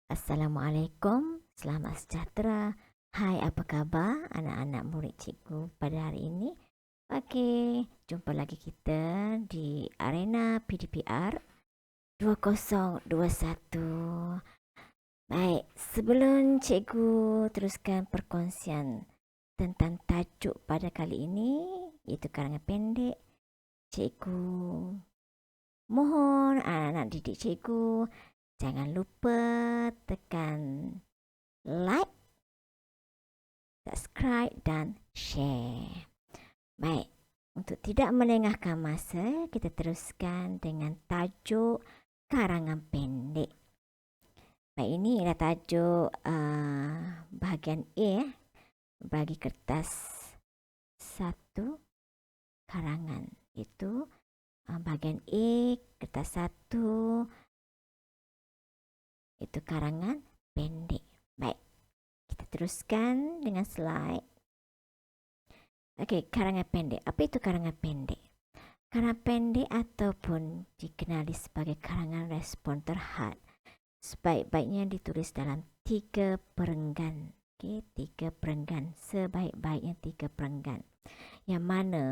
Assalamualaikum, selamat sejahtera. Hai, apa khabar anak-anak murid cikgu pada hari ini? Okey, jumpa lagi kita di arena PDPR 2021. Baik, sebelum cikgu teruskan perkongsian tentang tajuk pada kali ini, iaitu karangan pendek, cikgu mohon anak-anak didik cikgu jangan lupa tekan like, subscribe dan share. Baik, untuk tidak melengahkan masa, kita teruskan dengan tajuk karangan pendek. Baik, ini adalah tajuk bahagian A bagi kertas satu karangan. Itu bahagian A kertas satu itu karangan pendek. Baik, kita teruskan dengan slide. Okey, karangan pendek. Apa itu karangan pendek? Karangan pendek ataupun dikenali sebagai karangan respon terhad sebaik-baiknya ditulis dalam 3 perenggan. Okey, 3 perenggan. Sebaik-baiknya 3 perenggan. Yang mana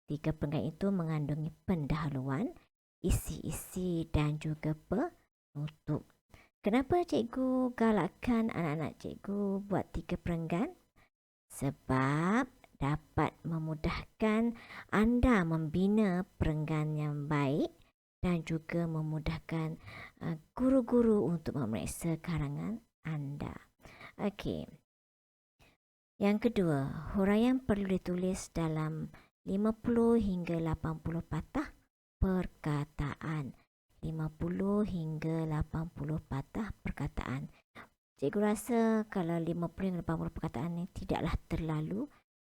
3 perenggan itu mengandungi pendahuluan, isi-isi dan juga penutup. Kenapa cikgu galakkan anak-anak cikgu buat 3 perenggan? Sebab dapat memudahkan anda membina perenggan yang baik dan juga memudahkan guru-guru untuk memeriksa karangan anda. Okey. Yang kedua, huraian perlu ditulis dalam 50 hingga 80 patah perkataan. 50 hingga 80 patah perkataan. Cikgu rasa kalau 50 hingga 80 perkataan ini tidaklah terlalu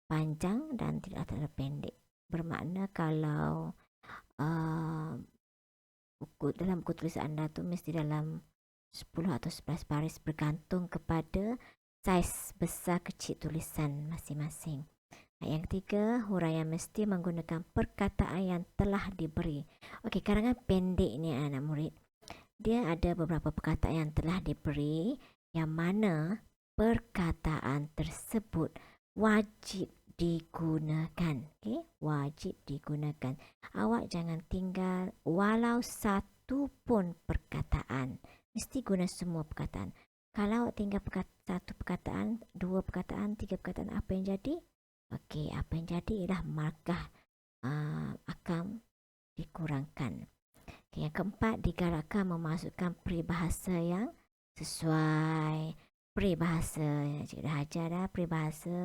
panjang dan tidaklah terlalu pendek. Bermakna kalau dalam buku tulis anda tu mesti dalam 10 atau 11 baris bergantung kepada saiz besar kecil tulisan masing-masing. Yang ketiga, huraian mesti menggunakan perkataan yang telah diberi. Okey, karangan pendek ni anak murid. Dia ada beberapa perkataan yang telah diberi yang mana perkataan tersebut wajib digunakan. Okey, wajib digunakan. Awak jangan tinggal walau satu pun perkataan. Mesti guna semua perkataan. Kalau awak tinggal satu perkataan, dua perkataan, tiga perkataan, apa yang jadi? Okey, apa yang jadi ialah markah akan dikurangkan. Okay, yang keempat, digalakkan memasukkan peribahasa yang sesuai. Peribahasa, cikgu dah ajar dah peribahasa.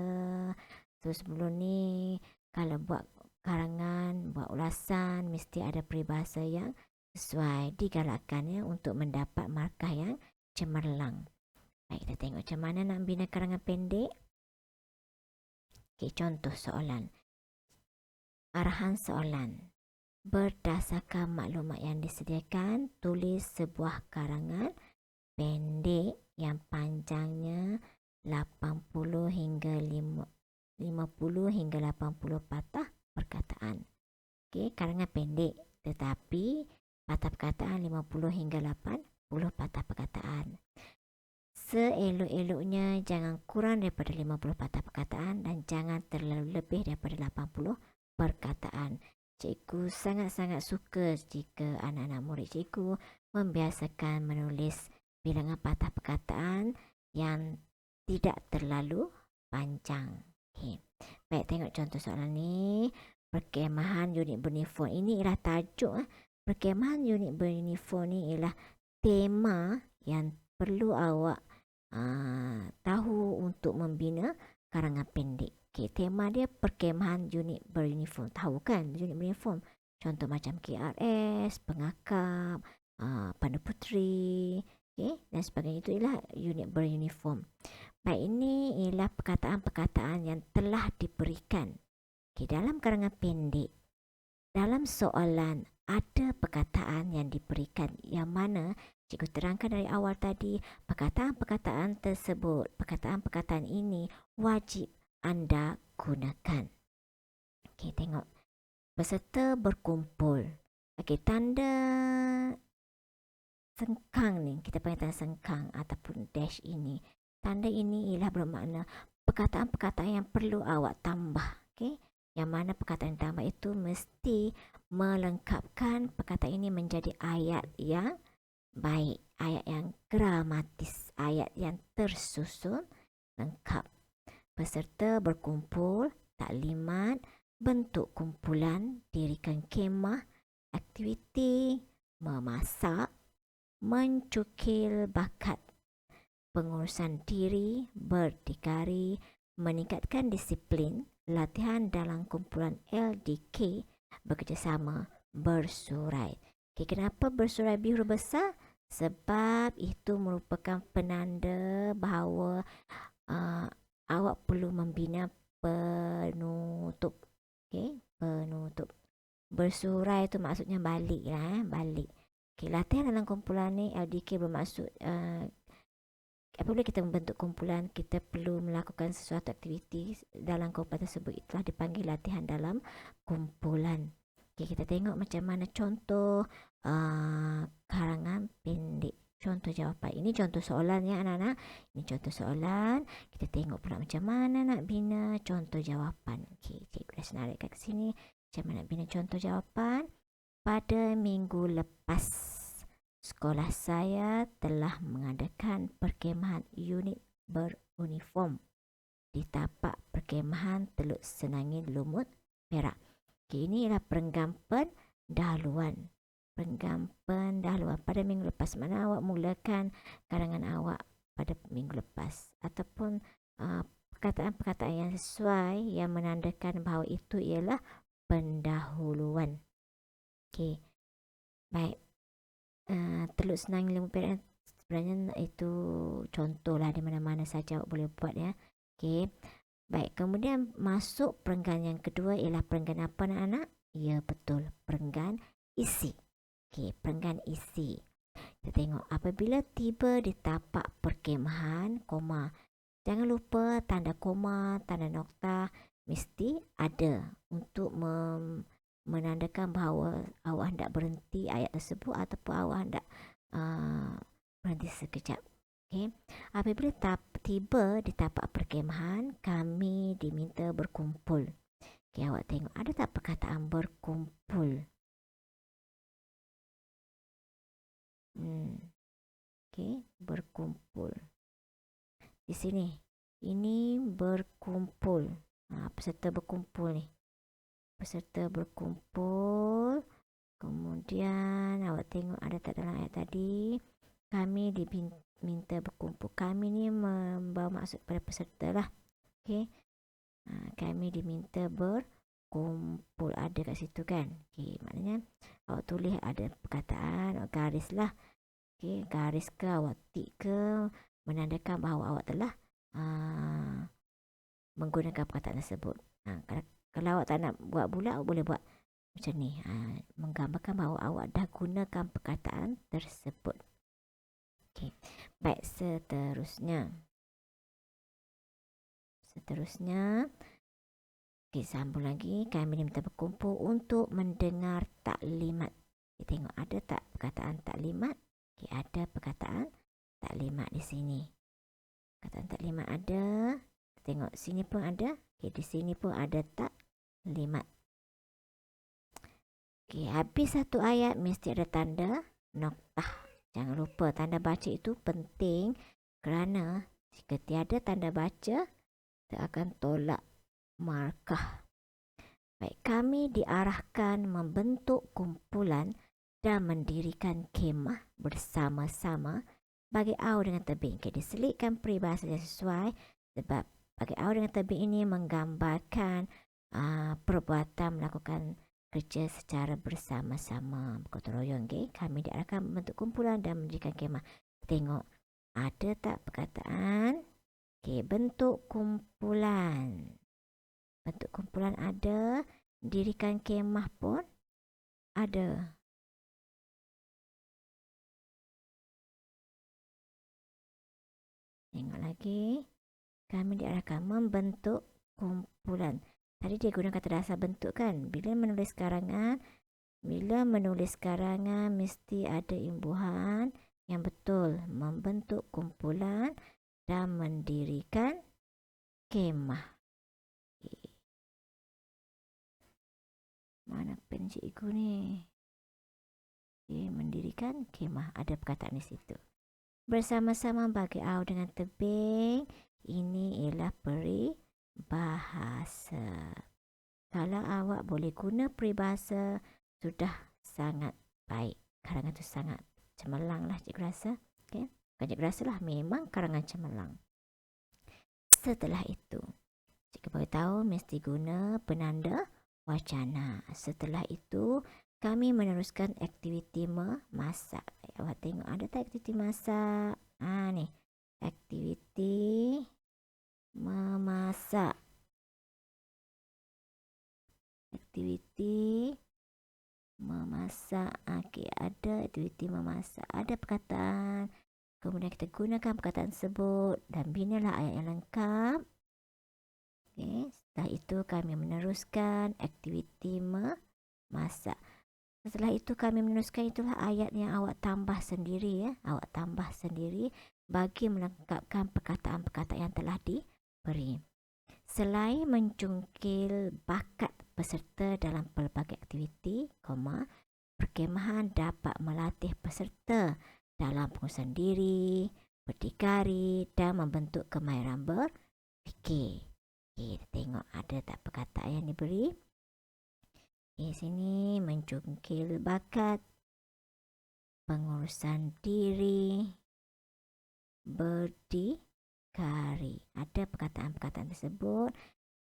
So sebelum ni, kalau buat karangan, buat ulasan, mesti ada peribahasa yang sesuai. Digalakkan ya untuk mendapat markah yang cemerlang. Baik, kita tengok macam mana nak bina karangan pendek. Okay, contoh soalan. Arahan soalan. Berdasarkan maklumat yang disediakan, tulis sebuah karangan pendek yang panjangnya 80 hingga 50 hingga 80 patah perkataan. Okey, karangan pendek tetapi patah perkataan 50 hingga 80 patah perkataan. Seelok-eloknya jangan kurang daripada 50 patah perkataan dan jangan terlalu lebih daripada 80 perkataan. Cikgu sangat-sangat suka jika anak-anak murid cikgu membiasakan menulis bilangan patah perkataan yang tidak terlalu panjang. Okay. Baik, tengok contoh soalan ni. Perkemahan unit beruniform. Ini ialah tajuk. Perkemahan unit beruniform ni ialah tema yang perlu awak tahu untuk membina karangan pendek. Okay, tema dia perkemahan unit beruniform. Tahu kan unit beruniform? Contoh macam KRS, pengakap, pandu puteri, okay, dan sebagainya. Itu ialah unit beruniform. Baik, ini ialah perkataan-perkataan yang telah diberikan. Okay, dalam karangan pendek, dalam soalan ada perkataan yang diberikan yang mana cikgu terangkan dari awal tadi, perkataan-perkataan tersebut, perkataan-perkataan ini wajib anda gunakan. Okey, tengok. Peserta berkumpul. Okey, tanda sengkang ni, kita panggil tanda sengkang ataupun dash ini. Tanda ini ialah bermakna perkataan-perkataan yang perlu awak tambah. Okay? Yang mana perkataan tambah itu mesti melengkapkan perkataan ini menjadi ayat yang baik, ayat yang gramatis, ayat yang tersusun lengkap. Peserta berkumpul, taklimat, bentuk kumpulan, dirikan kemah, aktiviti, memasak, mencukil bakat, pengurusan diri, berdikari, meningkatkan disiplin, latihan dalam kumpulan LDK, bekerjasama, bersurai. Okay, kenapa bersurai bihur besar? Sebab itu merupakan penanda bahawa awak perlu membina penutup. Okay, penutup. Bersurai itu maksudnya balik lah, balik. Okay, latihan dalam kumpulan ni LDK bermaksud apabila kita membentuk kumpulan, kita perlu melakukan sesuatu aktiviti dalam kumpulan tersebut. Itulah dipanggil latihan dalam kumpulan. Okay, kita tengok macam mana contoh karangan pendek. Contoh jawapan. Ini contoh soalan ya anak-anak. Ini contoh soalan. Kita tengok pula macam mana nak bina contoh jawapan. Okay, cikgu dah senaraikan ke sini. Macam mana nak bina contoh jawapan. Pada minggu lepas, sekolah saya telah mengadakan perkemahan unit beruniform di tapak perkemahan Teluk Senangin Lumut, Perak. Okay, ini ialah perenggan pendahuluan. Perenggan pendahuluan pada minggu lepas. Mana awak mulakan karangan awak pada minggu lepas. Ataupun perkataan-perkataan yang sesuai yang menandakan bahawa itu ialah pendahuluan. Okay, baik. Teluk Senangin Lumut Perak sebenarnya itu contohlah di mana-mana saja awak boleh buat ya. Okay. Baik, kemudian masuk perenggan yang kedua ialah perenggan apa anak-anak? Ya betul, perenggan isi. Okay, perenggan isi. Kita tengok apabila tiba di tapak perkemahan, koma. Jangan lupa tanda koma, tanda nokta mesti ada untuk menandakan bahawa awak hendak berhenti ayat tersebut ataupun awak hendak berhenti sekejap. Okay. Apabila tiba di tapak perkemahan, kami diminta berkumpul. Okay, awak tengok ada tak perkataan berkumpul? Okay, berkumpul. Di sini, ini berkumpul. Peserta berkumpul ni. Peserta berkumpul. Kemudian awak tengok ada tak dalam ayat tadi. Kami diminta berkumpul. Kami ni membawa maksud pada peserta lah. Okay. Kami diminta berkumpul. Ada kat situ kan. Okay. Maknanya awak tulis ada perkataan. Awak garis lah. Okay. Garis ke awak tik ke. Menandakan bahawa awak telah menggunakan perkataan tersebut. Kalau awak tak nak buat bulat, awak boleh buat macam ni. Menggambarkan bahawa awak dah gunakan perkataan tersebut. Okay. Baik, seterusnya. Okay, sambung lagi. Kami diminta berkumpul untuk mendengar taklimat. Kita tengok ada tak perkataan taklimat? Okay, ada perkataan taklimat di sini. Perkataan taklimat ada. Kita tengok sini pun ada. Okay, di sini pun ada taklimat. Okay, habis satu ayat mesti ada tanda noktah. Jangan lupa tanda baca itu penting kerana jika tiada tanda baca, kita akan tolak markah. Baik, kami diarahkan membentuk kumpulan dan mendirikan kemah bersama-sama bagi awal dengan tebing. Okay, diselitkan peribahasa yang sesuai sebab bagi awal dengan tebing ini menggambarkan perbuatan melakukan kerja secara bersama-sama, bergotong royong. Okay? Kami diarahkan membentuk kumpulan dan mendirikan kemah. Tengok, ada tak perkataan? Okay, bentuk kumpulan. Bentuk kumpulan ada. Dirikan kemah pun ada. Tengok lagi. Kami diarahkan membentuk kumpulan. Tadi dia guna kata dasar bentuk kan. Bila menulis karangan mesti ada imbuhan yang betul, membentuk kumpulan dan mendirikan kemah. Okay. Mana pen cikgu ni? Okay, mendirikan kemah. Ada perkataan di situ. Bersama-sama bagi au dengan tebing. Ini ialah peribahasa. Kalau awak boleh guna peribahasa, sudah sangat baik. Karangan tu sangat cemerlang lah cikgu rasa. Okay? Bukan cikgu rasa lah, memang karangan cemerlang. Setelah itu, cikgu beritahu mesti guna penanda wacana. Setelah itu, kami meneruskan aktiviti memasak. Awak tengok ada tak aktiviti masak? Ni. Aktiviti memasak. Aktiviti memasak. Okey, ada aktiviti memasak. Ada perkataan. Kemudian kita gunakan perkataan tersebut dan binalah ayat yang lengkap. Okey, setelah itu kami meneruskan aktiviti memasak. Setelah itu kami meneruskan, itulah ayat yang awak tambah sendiri ya. Awak tambah sendiri bagi melengkapkan perkataan-perkataan yang telah diberi. Selain mencungkil bakat peserta dalam pelbagai aktiviti, perkemahan dapat melatih peserta dalam pengurusan diri, berdikari dan membentuk kemahiran berfikir. Kita tengok ada tak perkataan yang diberi. Di sini mencungkil bakat, pengurusan diri, berdikari. Ada perkataan-perkataan tersebut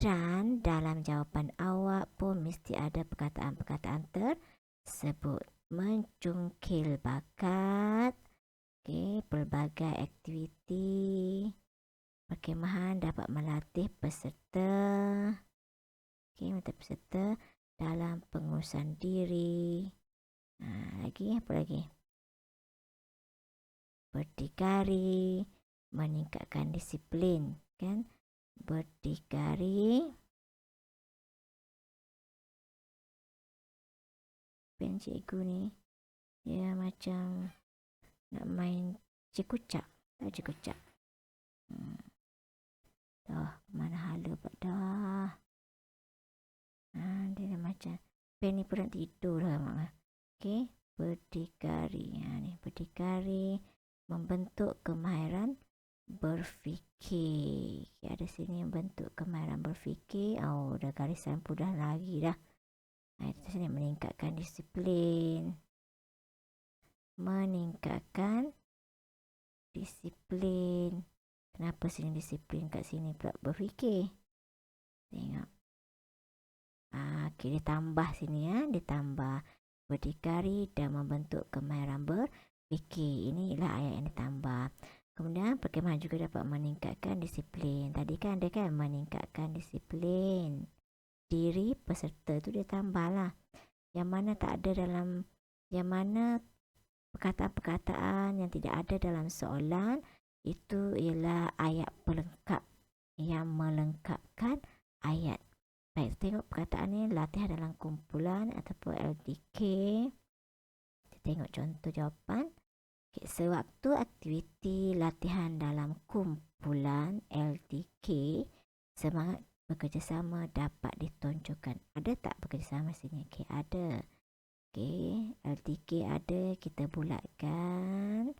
dan dalam jawapan awak pun mesti ada perkataan-perkataan tersebut. Mencungkil bakat, pelbagai aktiviti perkemahan dapat melatih peserta, peserta dalam pengurusan diri. Lagi apa lagi? Berdikari, meningkatkan disiplin, kan? Berdikari. Pen cikgu ni, dia macam nak main cikucak. Tak cikucak. Dah, mana hala pak dah. Dia macam pen ni pun nak tidur dah mak. Okey, berdikari. Ni berdikari, membentuk kemahiran berfikir. Ada sini membentuk kemahiran berfikir. Dah garisan pun dah lagi dah. Itu sini meningkatkan disiplin. Meningkatkan disiplin. Kenapa sini disiplin, kat sini pula berfikir? Tengok. Dia tambah sini ya. Dia tambah berdikari dan membentuk kemahiran berfikir. Inilah ayat yang ditambah. Kemudian perkemahan juga dapat meningkatkan disiplin. Tadi kan ada kan meningkatkan disiplin diri peserta, tu dia tambah lah. Yang mana tak ada dalam, yang mana perkataan-perkataan yang tidak ada dalam soalan, itu ialah ayat pelengkap yang melengkapkan ayat. Baik, tengok perkataan ni, latihan dalam kumpulan ataupun LDK. Kita tengok contoh jawapan. Sewaktu aktiviti latihan dalam kumpulan LDK, semangat bekerjasama dapat ditonjolkan. Ada tak bekerjasama sini? Ada. LDK ada, kita bulatkan.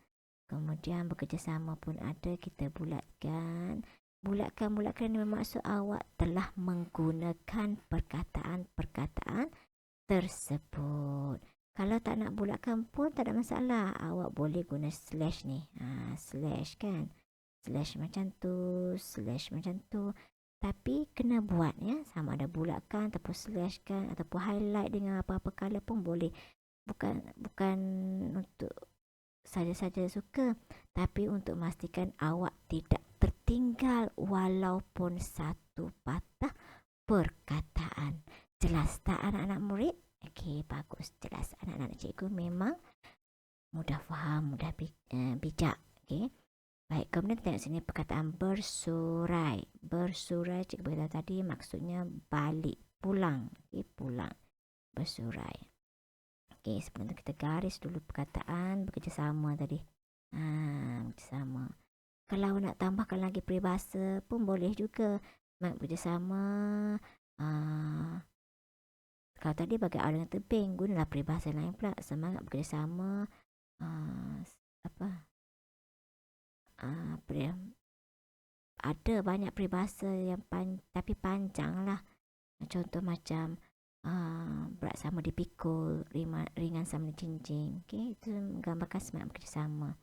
Kemudian bekerjasama pun ada, kita bulatkan. Bulatkan ni bermaksud awak telah menggunakan perkataan-perkataan tersebut. Kalau tak nak bulatkan pun tak ada masalah. Awak boleh guna slash ni. Slash kan. Slash macam tu. Tapi kena buat ya. Sama ada bulatkan ataupun slash kan. Ataupun highlight dengan apa-apa color pun boleh. Bukan untuk saja-saja suka. Tapi untuk memastikan awak tidak tertinggal walaupun satu patah perkataan. Jelas tak anak-anak murid? Okey, bagus, jelas. Anak-anak cikgu memang mudah faham, mudah bijak. Okey. Baik, kemudian tengok sini perkataan bersurai. Bersurai cikgu beritahu tadi maksudnya balik, pulang. Okey, pulang. Bersurai. Okey, sebelum tu kita garis dulu perkataan bekerjasama tadi. Bekerjasama. Kalau nak tambahkan lagi peribahasa pun boleh juga. Semangat bekerjasama. Kalau tadi bagi awal dengan tebing, gunalah peribahasa lain pula. Semangat bekerjasama. Ada banyak peribahasa yang tapi panjang lah. Contoh macam berat sama dipikul, ringan sama dicincin. Okay, itu menggambarkan semangat bekerjasama.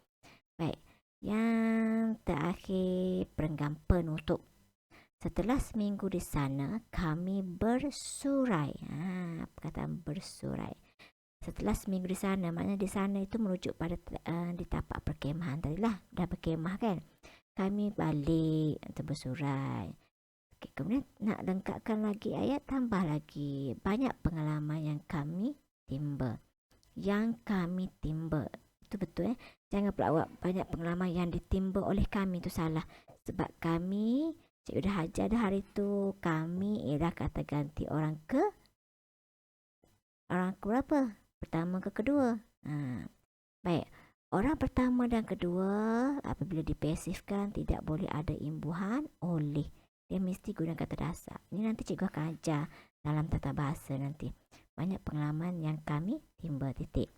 Baik, yang terakhir perenggam penutup. Setelah seminggu di sana, kami bersurai. Perkataan bersurai. Setelah seminggu di sana, maknanya di sana itu merujuk pada di tapak perkemahan. Tadilah dah berkemah kan. Kami balik atau bersurai. Okay, kemudian nak lengkapkan lagi ayat, tambah lagi. Banyak pengalaman yang kami timba. Yang kami timba. Itu betul Jangan pula awak banyak pengalaman yang ditimba oleh kami, itu salah. Sebab kami, cikgu dah ajar dah hari tu, kami ialah kata ganti orang ke berapa? Pertama ke kedua. Baik. Orang pertama dan kedua apabila dipasifkan tidak boleh ada imbuhan oleh. Dia mesti guna kata dasar. Ini nanti cikgu akan ajar dalam tata bahasa nanti. Banyak pengalaman yang kami timba titik.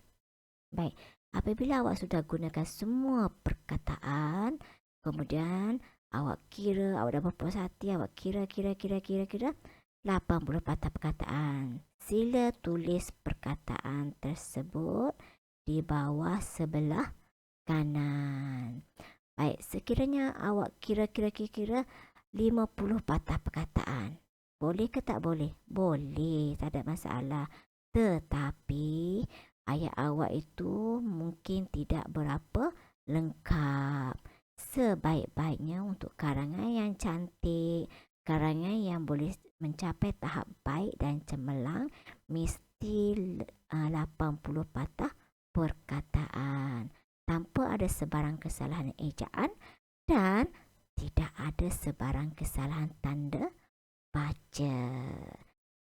Baik. Apabila awak sudah gunakan semua perkataan, kemudian awak kira, awak dah berpuas hati, awak kira 80 patah perkataan. Sila tulis perkataan tersebut di bawah sebelah kanan. Baik, sekiranya awak kira 50 patah perkataan. Boleh ke tak boleh? Boleh, tak ada masalah. Tetapi ayat awak itu mungkin tidak berapa lengkap. Sebaik-baiknya untuk karangan yang cantik, karangan yang boleh mencapai tahap baik dan cemerlang, mesti 80 patah perkataan tanpa ada sebarang kesalahan ejaan dan tidak ada sebarang kesalahan tanda baca.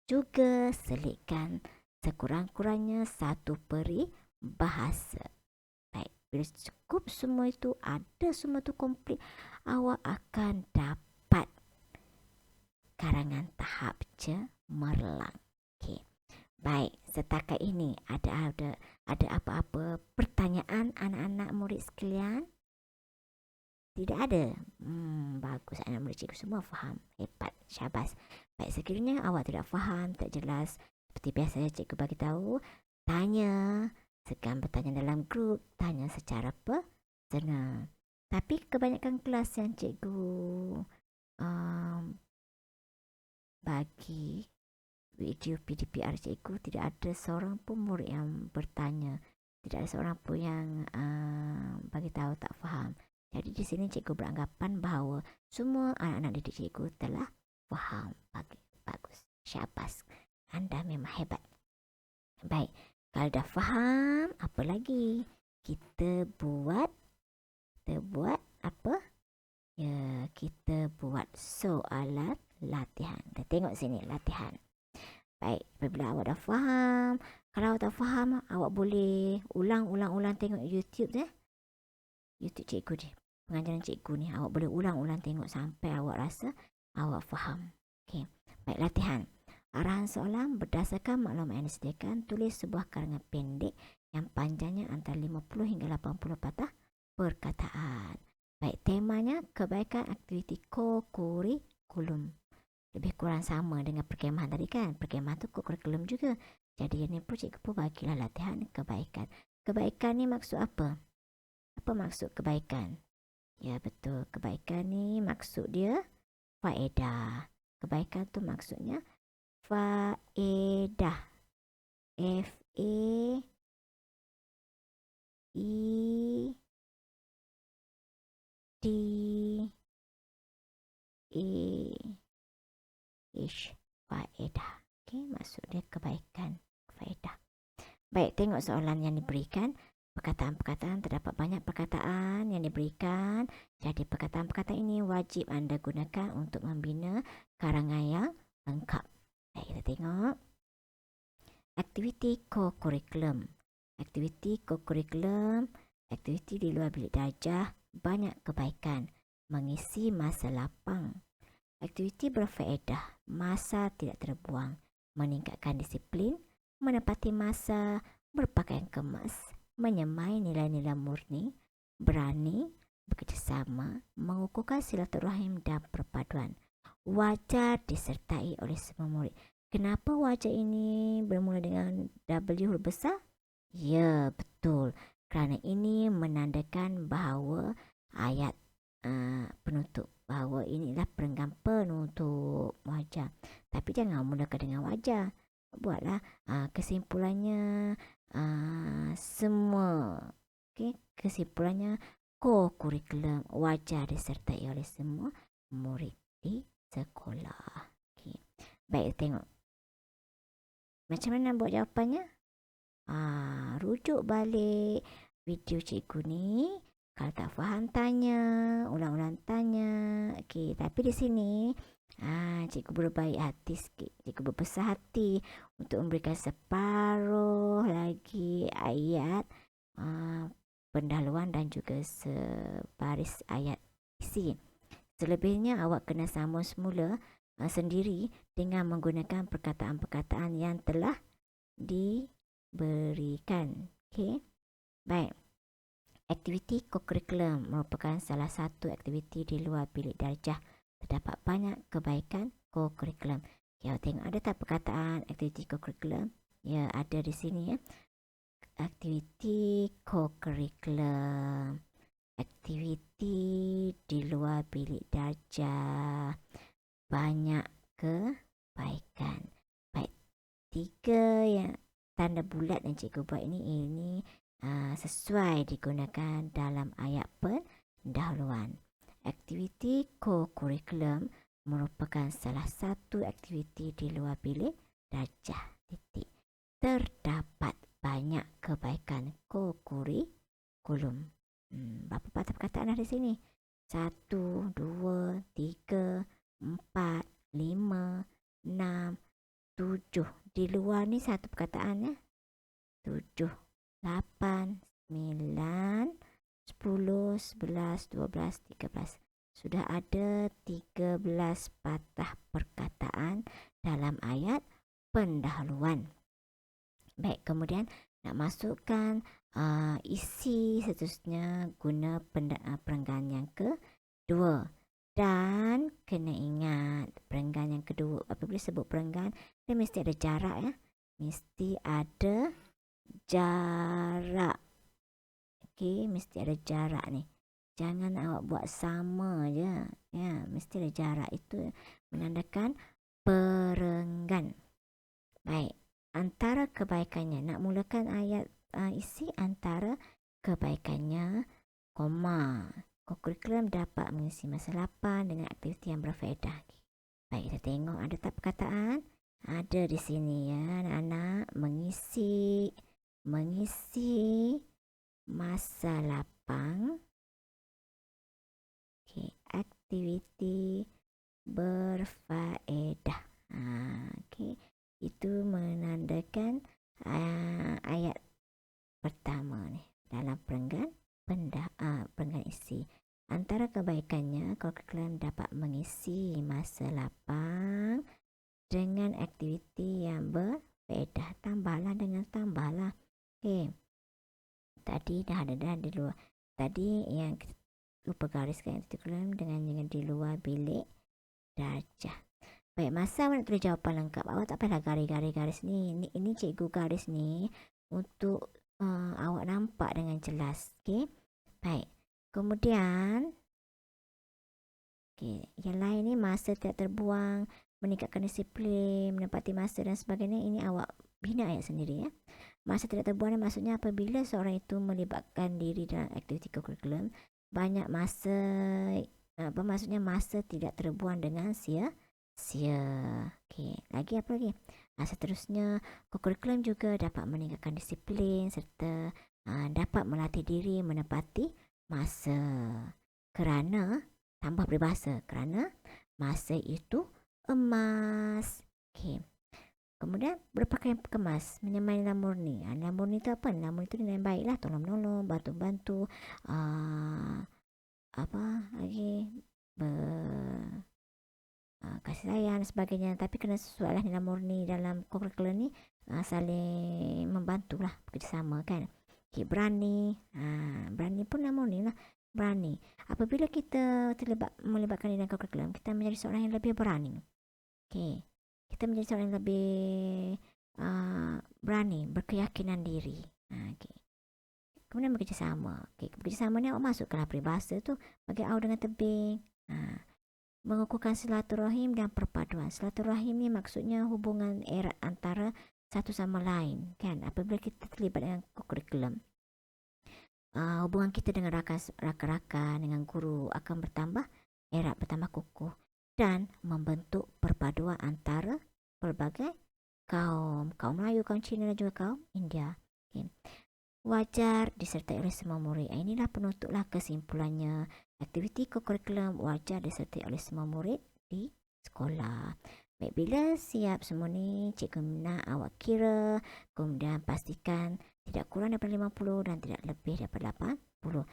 Juga selitkan sekurang-kurangnya satu peribahasa. Baik, bila cukup semua itu, ada semua itu komplit, awak akan dapat karangan tahap cemerlang. Okey. Baik, setakat ini ada apa-apa pertanyaan anak-anak murid sekalian? Tidak ada. Bagus, anak murid cikgu semua faham. Hebat, syabas. Baik, sekiranya awak tidak faham, tak jelas, seperti biasa cikgu bagi tahu, tanya. Sekarang bertanya dalam grup, tanya secara personal. Tapi kebanyakan kelas yang cikgu bagi video PDPR cikgu, tidak ada seorang pun murid yang bertanya. Tidak ada seorang pun yang bagi tahu tak faham. Jadi di sini cikgu beranggapan bahawa semua anak-anak didik cikgu telah faham. Bagus. Syabas. Anda memang hebat. Baik. Kalau dah faham, apa lagi? Kita buat apa? Ya, kita buat soalan latihan. Kita tengok sini latihan. Baik, apabila awak dah faham, kalau awak tak faham, awak boleh ulang tengok YouTube YouTube cikgu ni, pengajaran cikgu ni, awak boleh ulang tengok sampai awak rasa awak faham. Okey. Baik, latihan. Arahan soalan berdasarkan maklumat yang disediakan, tulis sebuah karangan pendek yang panjangnya antara 50 hingga 80 patah perkataan. Baik, temanya kebaikan aktiviti ko-kurikulum. Lebih kurang sama dengan perkemahan tadi kan. Perkemahan tu kurikulum juga. Jadi ini pun cikgu pun bagilah latihan kebaikan. Kebaikan ni maksud apa? Apa maksud kebaikan? Ya betul, kebaikan ni maksud dia faedah. Kebaikan tu maksudnya faedah. F-A-E-D-A faedah. Okey, maksud dia kebaikan, faedah. Baik, tengok soalan yang diberikan. Perkataan-perkataan, terdapat banyak perkataan yang diberikan. Jadi perkataan-perkataan ini wajib anda gunakan untuk membina karangan yang lengkap. Baik, kita tengok. Aktiviti co-curriculum. Aktiviti co-curriculum Aktiviti di luar bilik darjah banyak kebaikan, mengisi masa lapang. Aktiviti berfaedah, masa tidak terbuang, meningkatkan disiplin, menepati masa, berpakaian kemas, menyemai nilai-nilai murni, berani, bekerjasama, mengukuhkan silaturahim dan perpaduan. Wajar disertai oleh semua murid. Kenapa wajar ini bermula dengan W huruf besar? Ya, betul. Kerana ini menandakan bahawa ayat penutup, bahawa inilah perenggan penutup wajar. Tapi jangan mulakan dengan wajar. Buatlah kesimpulannya semua. Okay? Kesimpulannya co-curriculum wajar disertai oleh semua murid di sekolah. Okay. Baik, tengok. Macam mana buat jawapannya? Rujuk balik video cikgu ni. Kalau tak faham tanya, ulang-ulang tanya. Okey, tapi di sini cikgu berbaik hati sikit. Cikgu berbesar hati untuk memberikan separuh lagi ayat pendahuluan dan juga sebaris ayat isi. Selebihnya awak kena sambung semula sendiri dengan menggunakan perkataan-perkataan yang telah diberikan. Okey. Baik. Aktiviti co-curriculum merupakan salah satu aktiviti di luar bilik darjah. Terdapat banyak kebaikan co-curriculum. Okay, tengok ada tak perkataan aktiviti co-curriculum? Ya, ada di sini ya. Aktiviti co-curriculum. Aktiviti di luar bilik darjah. Banyak kebaikan. Baik. 3 yang tanda bulat yang cikgu buat ini sesuai digunakan dalam ayat pendahuluan. Aktiviti co-curriculum merupakan salah satu aktiviti di luar bilik darjah. Titik. Terdapat banyak kebaikan co-curriculum. Berapa patah perkataan ada di sini? 1, 2, 3, 4, 5, 6, 7. Di luar ni satu perkataan ya. 7, 8, 9, 10, 11, 12, 13. Sudah ada 13 patah perkataan dalam ayat pendahuluan. Baik, kemudian nak masukkan isi seterusnya guna perenggan yang kedua. Dan kena ingat perenggan yang kedua, apabila sebut perenggan, dia mesti ada jarak ya. Mesti ada jarak. Okey, mesti ada jarak ni. Jangan awak buat sama je. Ya, mesti ada jarak. Itu menandakan perenggan. Baik, antara kebaikannya, nak mulakan ayat isi antara kebaikannya, koma. Co-curriculum dapat mengisi masa lapang dengan aktiviti yang berfaedah. Baik, kita tengok ada tak perkataan? Ada di sini ya, anak-anak. Mengisi masa lapang. Okey, aktiviti berfaedah. Okey, itu menandakan ayat pertama ni dalam perenggan isi. Antara kebaikannya, curriculum dapat mengisi masa lapang dengan aktiviti yang berfaedah. Tambahlah dengan tambahlah. Okey. Tadi dah ada di luar. Tadi yang lupa gariskan curriculum dengan di luar bilik darjah. Baik, masa awak nak tulis jawapan lengkap, awak tak payahlah garis-garis ni. Ini cikgu garis ni untuk awak nampak dengan jelas. Okey. Baik. Kemudian yang lain ni masa tidak terbuang, meningkatkan disiplin, menepati masa dan sebagainya. Ini awak bina ayat sendiri ya. Masa tidak terbuang ni maksudnya apabila seorang itu melibatkan diri dalam aktiviti curriculum, banyak masa, maksudnya masa tidak terbuang dengan sia-sia. Okey, lagi apa lagi? Seterusnya, curriculum juga dapat meningkatkan disiplin serta dapat melatih diri menepati masa. Kerana tambah peribahasa, kerana masa itu emas. Okey. Kemudian berpakaian kemas, menyamai nilai murni. Nilai murni itu apa? Nilai murni itu nilai baik lah, tolong-menolong, bantu-bantu, apa lagi, kasih sayang dan sebagainya. Tapi kena sesuai lah nilai murni dalam kurikulum ni, saling membantu lah, bekerjasama kan. Okay, berani, berani pun nilai murni lah, berani. Apabila kita melibatkan diri dalam kurikulum, kita menjadi seorang yang lebih berani. Okay. Kita menjadi seorang yang lebih berani, berkeyakinan diri. Okay. Kemudian bekerjasama. Okay. Bekerjasama ni awak masukkanlah peribahasa tu bagi awak dengan tebing. Mengukuhkan silaturahim dan perpaduan. Silaturahim ni maksudnya hubungan erat antara satu sama lain. Kan? Apabila kita terlibat dengan kurikulum, hubungan kita dengan rakan-rakan, dengan guru akan bertambah erat, bertambah kukuh. Dan membentuk perpaduan antara berbagai kaum Melayu, kaum Cina dan juga kaum India. Okay. Wajar disertai oleh semua murid. Inilah penutuplah kesimpulannya. Aktiviti kurikulum wajar disertai oleh semua murid di sekolah. Baik, bila siap semua ni, cikgu nak awak kira, kemudian pastikan tidak kurang daripada 50 dan tidak lebih daripada 80.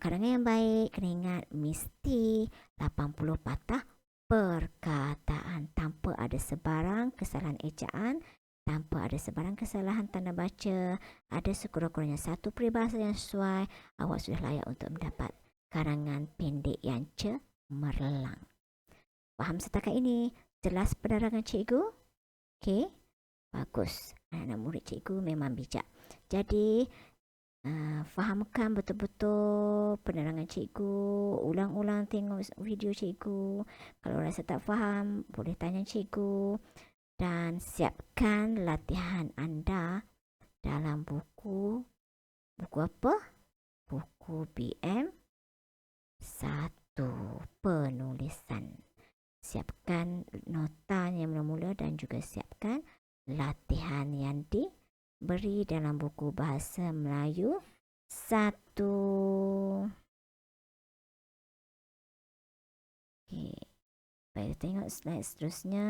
Karangan yang baik, kena ingat mesti 80 patah perkataan tanpa ada sebarang kesalahan ejaan, tanpa ada sebarang kesalahan tanda baca. Ada sekurang-kurangnya satu peribahasa yang sesuai, awak sudah layak untuk mendapat karangan pendek yang cemerlang. Faham setakat ini? Jelas penerangan cikgu? Okey, bagus. Anak murid cikgu memang bijak. Jadi fahamkan betul-betul penerangan cikgu, ulang-ulang tengok video cikgu. Kalau rasa tak faham, boleh tanya cikgu. Dan siapkan latihan anda dalam buku apa? Buku BM 1 penulisan. Siapkan nota yang mula-mula dan juga siapkan latihan yang diberi dalam buku Bahasa Melayu 1. Okay. Baik, tengok slide seterusnya.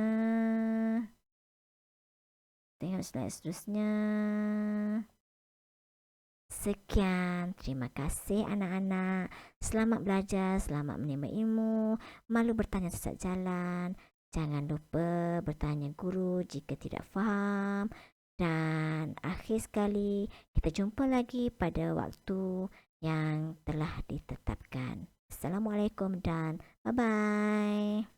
Sekian, terima kasih anak-anak. Selamat belajar, selamat menimba ilmu. Malu bertanya sesat jalan. Jangan lupa bertanya guru jika tidak faham. Dan akhir sekali, kita jumpa lagi pada waktu yang telah ditetapkan. Assalamualaikum dan bye-bye.